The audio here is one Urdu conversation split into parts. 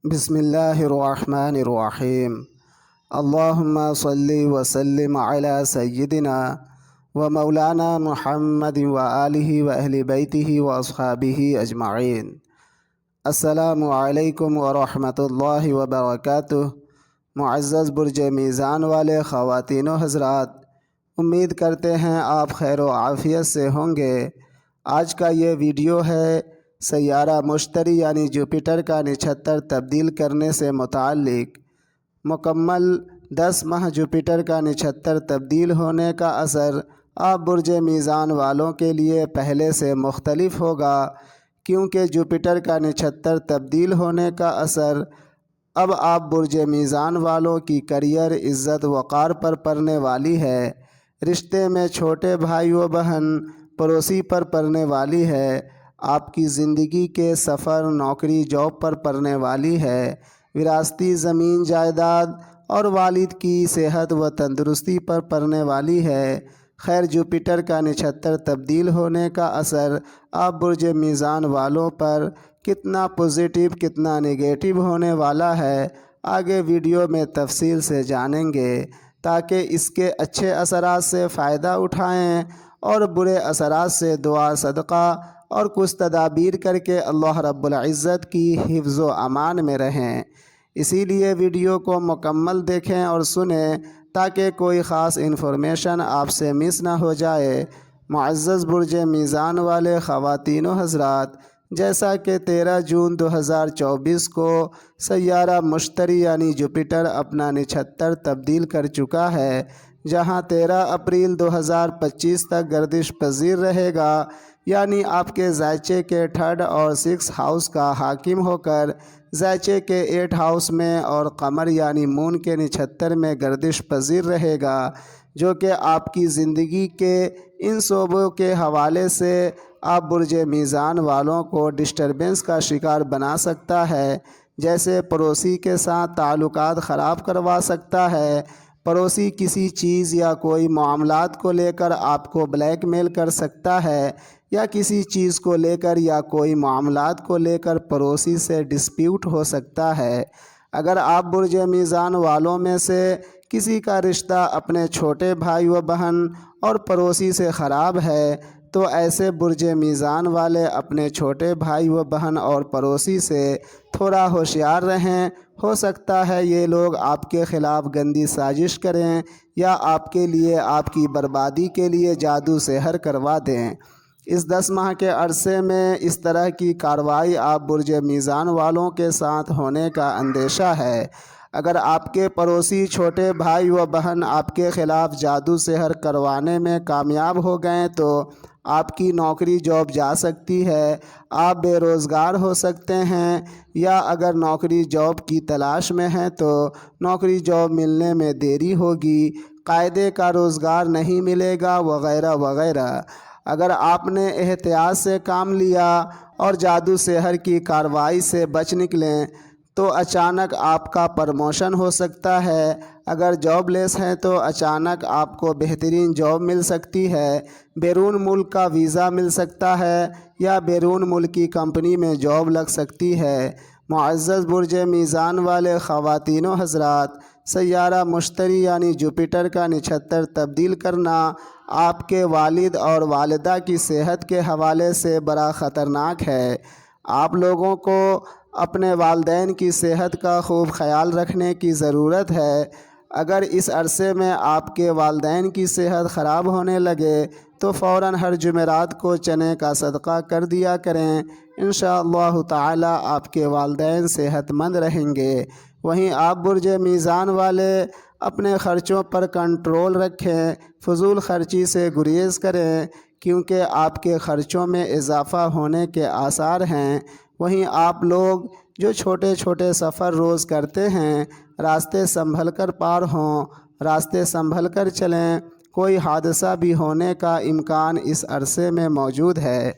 بسم اللہ الرحمن الرحیم اللہم صلی وسلم علی سیدنا و مولانا محمد و آلہ و اہل بیتہ و اصحابہ اجمعین۔ السلام علیکم ورحمۃ اللہ وبرکاتہ۔ معزز برج میزان والے خواتین و حضرات، امید کرتے ہیں آپ خیر و عافیت سے ہوں گے۔ آج کا یہ ویڈیو ہے سیارہ مشتری یعنی جوپیٹر کا نچھتر تبدیل کرنے سے متعلق۔ مکمل 10 ماہ جوپیٹر کا نچھتر تبدیل ہونے کا اثر آپ برج میزان والوں کے لیے پہلے سے مختلف ہوگا، کیونکہ جوپیٹر کا نچھتر تبدیل ہونے کا اثر اب آپ برج میزان والوں کی کیریئر، عزت وقار پر پڑنے والی ہے، رشتے میں چھوٹے بھائی و بہن، پڑوسی پر پڑنے والی ہے، آپ کی زندگی کے سفر، نوکری، جاب پر پڑنے والی ہے، وراثتی زمین جائیداد اور والد کی صحت و تندرستی پر پڑنے والی ہے۔ خیر، جوپیٹر کا نچھتر تبدیل ہونے کا اثر آپ برج میزان والوں پر کتنا پوزیٹیو کتنا نگیٹو ہونے والا ہے، آگے ویڈیو میں تفصیل سے جانیں گے، تاکہ اس کے اچھے اثرات سے فائدہ اٹھائیں اور برے اثرات سے دعا صدقہ اور کچھ تدابیر کر کے اللہ رب العزت کی حفظ و امان میں رہیں۔ اسی لیے ویڈیو کو مکمل دیکھیں اور سنیں تاکہ کوئی خاص انفارمیشن آپ سے مس نہ ہو جائے۔ معزز برج میزان والے خواتین و حضرات، جیسا کہ 13 جون 2024 کو سیارہ مشتری یعنی جوپیٹر اپنا نچھتر تبدیل کر چکا ہے، جہاں 13 اپریل 2025 تک گردش پذیر رہے گا، یعنی آپ کے ذائچے کے 3rd اور 6 ہاؤس کا حاکم ہو کر ذائچے کے 8 ہاؤس میں اور قمر یعنی مون کے نچھتر میں گردش پذیر رہے گا، جو کہ آپ کی زندگی کے ان شعبوں کے حوالے سے آپ برج میزان والوں کو ڈسٹربنس کا شکار بنا سکتا ہے، جیسے پڑوسی کے ساتھ تعلقات خراب کروا سکتا ہے، پڑوسی کسی چیز یا کوئی معاملات کو لے کر آپ کو بلیک میل کر سکتا ہے، یا کسی چیز کو لے کر یا کوئی معاملات کو لے کر پڑوسی سے ڈسپیوٹ ہو سکتا ہے۔ اگر آپ برج میزان والوں میں سے کسی کا رشتہ اپنے چھوٹے بھائی و بہن اور پڑوسی سے خراب ہے، تو ایسے برج میزان والے اپنے چھوٹے بھائی و بہن اور پڑوسی سے تھوڑا ہوشیار رہیں۔ ہو سکتا ہے یہ لوگ آپ کے خلاف گندی سازش کریں یا آپ کے لیے، آپ کی بربادی کے لیے جادو سحر کروا دیں۔ اس 10 ماہ کے عرصے میں اس طرح کی کارروائی آپ برج میزان والوں کے ساتھ ہونے کا اندیشہ ہے۔ اگر آپ کے پڑوسی چھوٹے بھائی و بہن آپ کے خلاف جادو سحر کروانے میں کامیاب ہو گئے تو آپ کی نوکری جاب جا سکتی ہے، آپ بے روزگار ہو سکتے ہیں، یا اگر نوکری جاب کی تلاش میں ہیں تو نوکری جاب ملنے میں دیری ہوگی، قاعدے کا روزگار نہیں ملے گا، وغیرہ وغیرہ۔ اگر آپ نے احتیاط سے کام لیا اور جادو سحر کی کارروائی سے بچ نکلیں تو اچانک آپ کا پروموشن ہو سکتا ہے۔ اگر جاب لیس ہیں تو اچانک آپ کو بہترین جاب مل سکتی ہے، بیرون ملک کا ویزا مل سکتا ہے، یا بیرون ملک کی کمپنی میں جاب لگ سکتی ہے۔ معزز برج میزان والے خواتین و حضرات، سیارہ مشتری یعنی جوپیٹر کا نچھتر تبدیل کرنا آپ کے والد اور والدہ کی صحت کے حوالے سے بڑا خطرناک ہے۔ آپ لوگوں کو اپنے والدین کی صحت کا خوب خیال رکھنے کی ضرورت ہے۔ اگر اس عرصے میں آپ کے والدین کی صحت خراب ہونے لگے تو فوراً ہر جمعرات کو چنے کا صدقہ کر دیا کریں، انشاءاللہ تعالی آپ کے والدین صحت مند رہیں گے۔ وہیں آپ برج میزان والے اپنے خرچوں پر کنٹرول رکھیں، فضول خرچی سے گریز کریں، کیونکہ آپ کے خرچوں میں اضافہ ہونے کے آثار ہیں۔ وہیں آپ لوگ جو چھوٹے چھوٹے سفر روز کرتے ہیں، راستے سنبھل کر پار ہوں، راستے سنبھل کر چلیں، کوئی حادثہ بھی ہونے کا امکان اس عرصے میں موجود ہے۔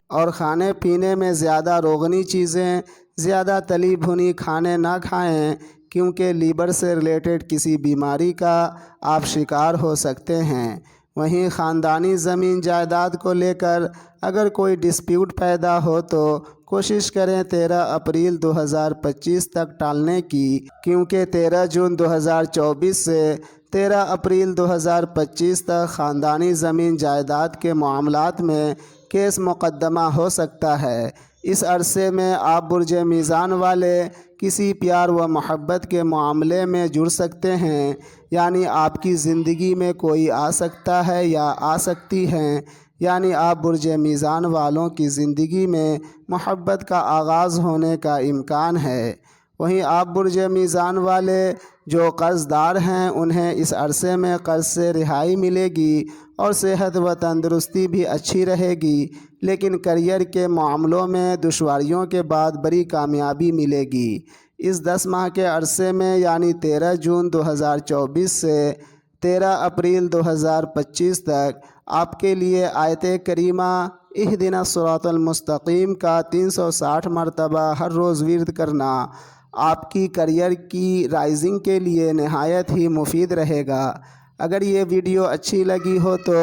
اور کھانے پینے میں زیادہ روغنی چیزیں، زیادہ تلی بھنی کھانے نہ کھائیں، کیونکہ لیور سے ریلیٹڈ کسی بیماری کا آپ شکار ہو سکتے ہیں۔ وہیں خاندانی زمین جائیداد کو لے کر اگر کوئی ڈسپیوٹ پیدا ہو تو کوشش کریں 13 اپریل 2025 تک ٹالنے کی، کیونکہ 13 جون 2024 سے 13 اپریل 2025 تک خاندانی زمین جائیداد کے معاملات میں کیس مقدمہ ہو سکتا ہے۔ اس عرصے میں آپ برج میزان والے کسی پیار و محبت کے معاملے میں جڑ سکتے ہیں، یعنی آپ کی زندگی میں کوئی آ سکتا ہے یا آ سکتی ہیں، یعنی آپ برج میزان والوں کی زندگی میں محبت کا آغاز ہونے کا امکان ہے۔ وہیں آپ برج میزان والے جو قرض دار ہیں انہیں اس عرصے میں قرض سے رہائی ملے گی اور صحت و تندرستی بھی اچھی رہے گی، لیکن کیریئر کے معاملوں میں دشواریوں کے بعد بڑی کامیابی ملے گی۔ اس 10 ماہ کے عرصے میں یعنی 13 جون 2024 سے 13 اپریل 2025 تک آپ کے لیے آیت کریمہ اہدنا الصراط المستقیم کا 360 مرتبہ ہر روز ورد کرنا آپ کی کیریئر کی رائزنگ کے لیے نہایت ہی مفید رہے گا۔ اگر یہ ویڈیو اچھی لگی ہو تو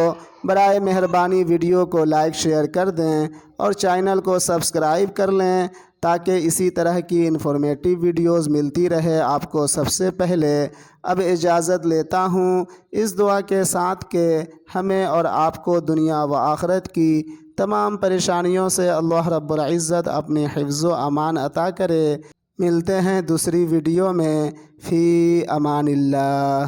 برائے مہربانی ویڈیو کو لائک شیئر کر دیں اور چینل کو سبسکرائب کر لیں تاکہ اسی طرح کی انفارمیٹیو ویڈیوز ملتی رہے آپ کو سب سے پہلے۔ اب اجازت لیتا ہوں اس دعا کے ساتھ کہ ہمیں اور آپ کو دنیا و آخرت کی تمام پریشانیوں سے اللہ رب العزت اپنی حفظ و امان عطا کرے۔ ملتے ہیں دوسری ویڈیو میں، فی امان اللہ۔